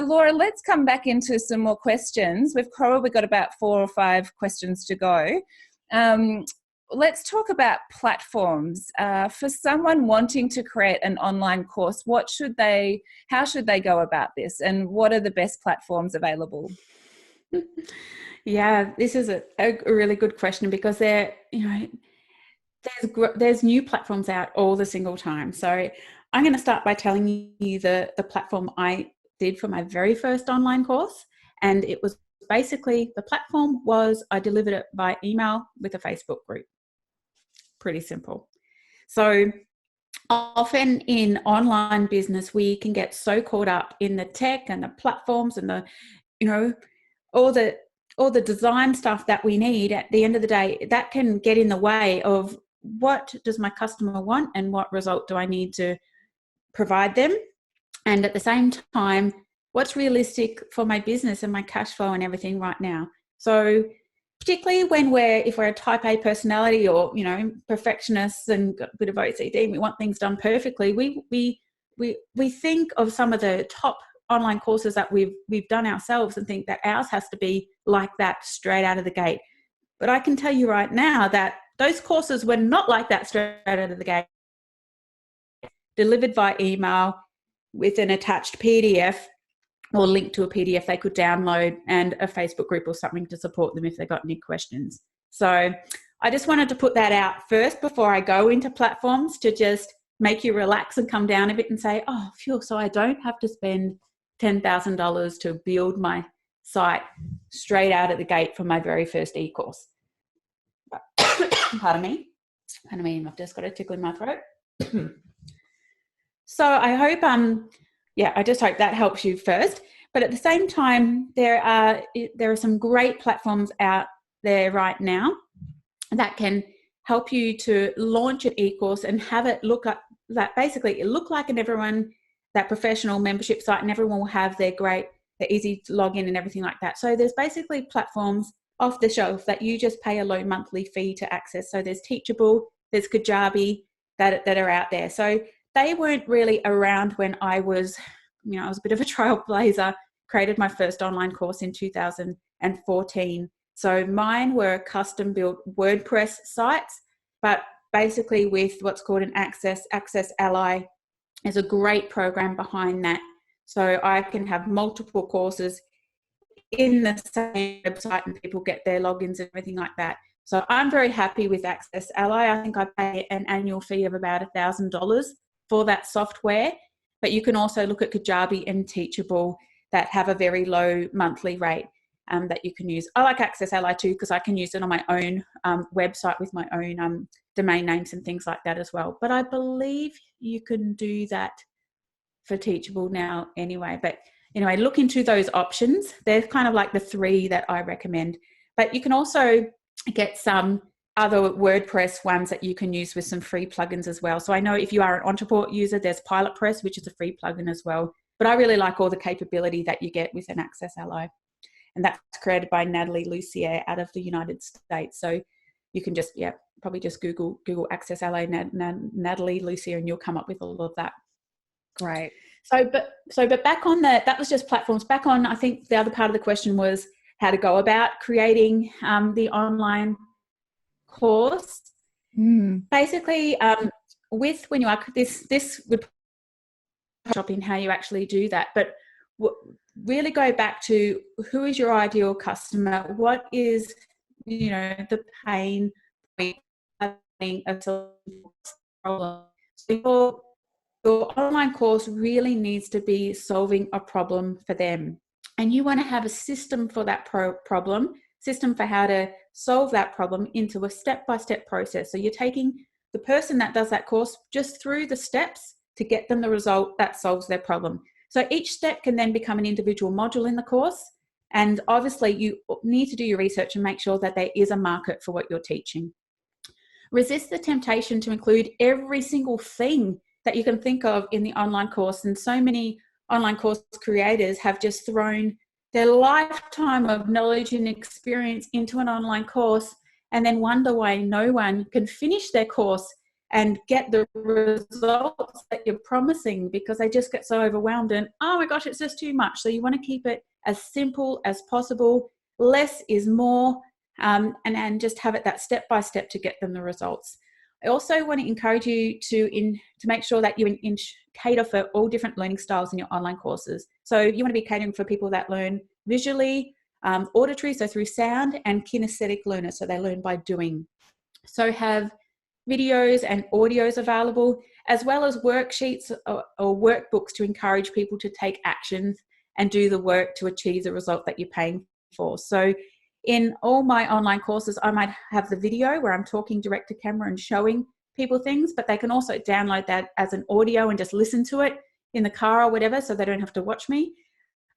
Laura, let's come back into some more questions. We've probably got about 4 or 5 questions to go. Let's talk about platforms. For someone wanting to create an online course, how should they go about this, and what are the best platforms available? Yeah, this is a really good question, because there's new platforms out all the single time. So I'm going to start by telling you the platform I did for my very first online course. And it was basically, the platform was, I delivered it by email with a Facebook group. Pretty simple. So often in online business, we can get so caught up in the tech and the platforms and all the design stuff that we need. At the end of the day, that can get in the way of what does my customer want and what result do I need to provide them. And at the same time, what's realistic for my business and my cash flow and everything right now. So particularly if we're a type A personality, or, perfectionists and got a bit of OCD, and we want things done perfectly, we think of some of the top online courses that we've done ourselves and think that ours has to be like that straight out of the gate. But I can tell you right now that those courses were not like that straight out of the gate. Delivered by email with an attached PDF or link to a PDF they could download, and a Facebook group or something to support them if they got any questions. So I just wanted to put that out first before I go into platforms, to just make you relax and come down a bit and say, oh, phew, so I don't have to spend $10,000 to build my site straight out at the gate for my very first e-course. Pardon me, I've just got a tickle in my throat. So I hope, I just hope that helps you first. But at the same time, there are some great platforms out there right now that can help you to launch an e-course and have it look like that professional membership site, and everyone will have their easy to log in and everything like that. So there's basically platforms off the shelf that you just pay a low monthly fee to access. So there's Teachable, there's Kajabi that are out there. So they weren't really around when I was a bit of a trailblazer, created my first online course in 2014. So mine were custom built WordPress sites, but basically with what's called an Access Ally. There's a great program behind that. So I can have multiple courses in the same website and people get their logins and everything like that. So I'm very happy with Access Ally. I think I pay an annual fee of about $1,000 for that software. But you can also look at Kajabi and Teachable that have a very low monthly rate that you can use. I like Access Ally too, because I can use it on my own website with my own domain names and things like that as well. But I believe you can do that for Teachable now anyway. But anyway, look into those options. They're kind of like the 3 that I recommend. But you can also get some other WordPress ones that you can use with some free plugins as well. So I know if you are an Entreport user, there's PilotPress, which is a free plugin as well. But I really like all the capability that you get with an Access Ally. And that's created by Natalie Lucier out of the United States. So you can just, probably just Google Access Ally Natalie Lucier, and you'll come up with all of that. Great. But back on that was just platforms. Back on, I think the other part of the question was how to go about creating the online course. Basically, when you are this would shop in how you actually do that, but really go back to who is your ideal customer, what is the pain point of a problem. So your online course really needs to be solving a problem for them, and you want to have a system for that system for how to solve that problem into a step-by-step process. So you're taking the person that does that course just through the steps to get them the result that solves their problem. So each step can then become an individual module in the course. And obviously you need to do your research and make sure that there is a market for what you're teaching. Resist the temptation to include every single thing that you can think of in the online course. And so many online course creators have just thrown their lifetime of knowledge and experience into an online course and then wonder why no one can finish their course and get the results that you're promising, because they just get so overwhelmed and, oh my gosh, it's just too much. So you want to keep it as simple as possible. Less is more, and just have it that step by step to get them the results. I also want to encourage you to make sure that you cater for all different learning styles in your online courses. So you want to be catering for people that learn visually, auditory, so through sound, and kinesthetic learners, so they learn by doing. So have videos and audios available, as well as worksheets or workbooks to encourage people to take actions and do the work to achieve the result that you're paying for. So in all my online courses, I might have the video where I'm talking direct to camera and showing people things, but they can also download that as an audio and just listen to it in the car or whatever, so they don't have to watch me.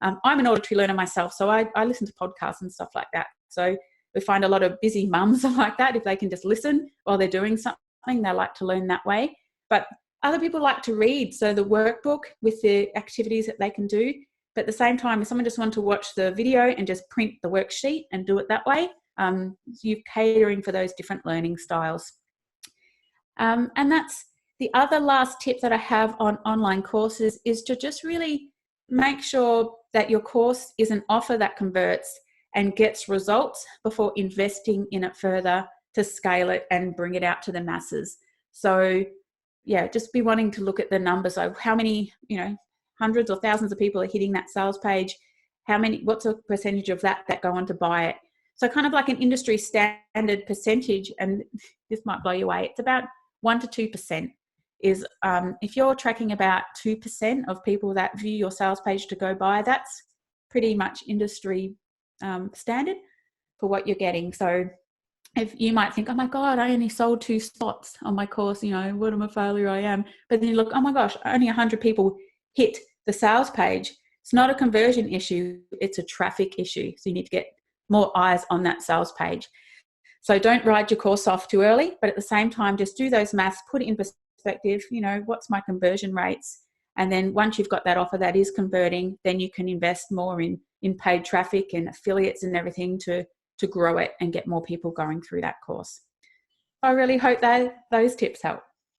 I'm an auditory learner myself, so I listen to podcasts and stuff like that. So we find a lot of busy mums like that, if they can just listen while they're doing something, they like to learn that way. But other people like to read, so the workbook with the activities that they can do. But at the same time, if someone just wants to watch the video and just print the worksheet and do it that way, you're catering for those different learning styles. And that's the other last tip that I have on online courses, is to just really make sure that your course is an offer that converts and gets results before investing in it further to scale it and bring it out to the masses. So yeah, just be wanting to look at the numbers of how many, hundreds or thousands of people are hitting that sales page. What's a percentage of that go on to buy it? So kind of like an industry standard percentage, and this might blow you away, it's about 1 to 2% is, if you're tracking about 2% of people that view your sales page to go buy, that's pretty much industry standard for what you're getting. So if you might think, oh my God, I only sold 2 spots on my course, what a failure I am. But then you look, oh my gosh, only 100 people hit the sales page. It's not a conversion issue, it's a traffic issue. So you need to get more eyes on that sales page. So don't ride your course off too early, but at the same time, just do those maths, put it in perspective, what's my conversion rates? And then once you've got that offer that is converting, then you can invest more in paid traffic and affiliates and everything to grow it and get more people going through that course. I really hope that those tips help.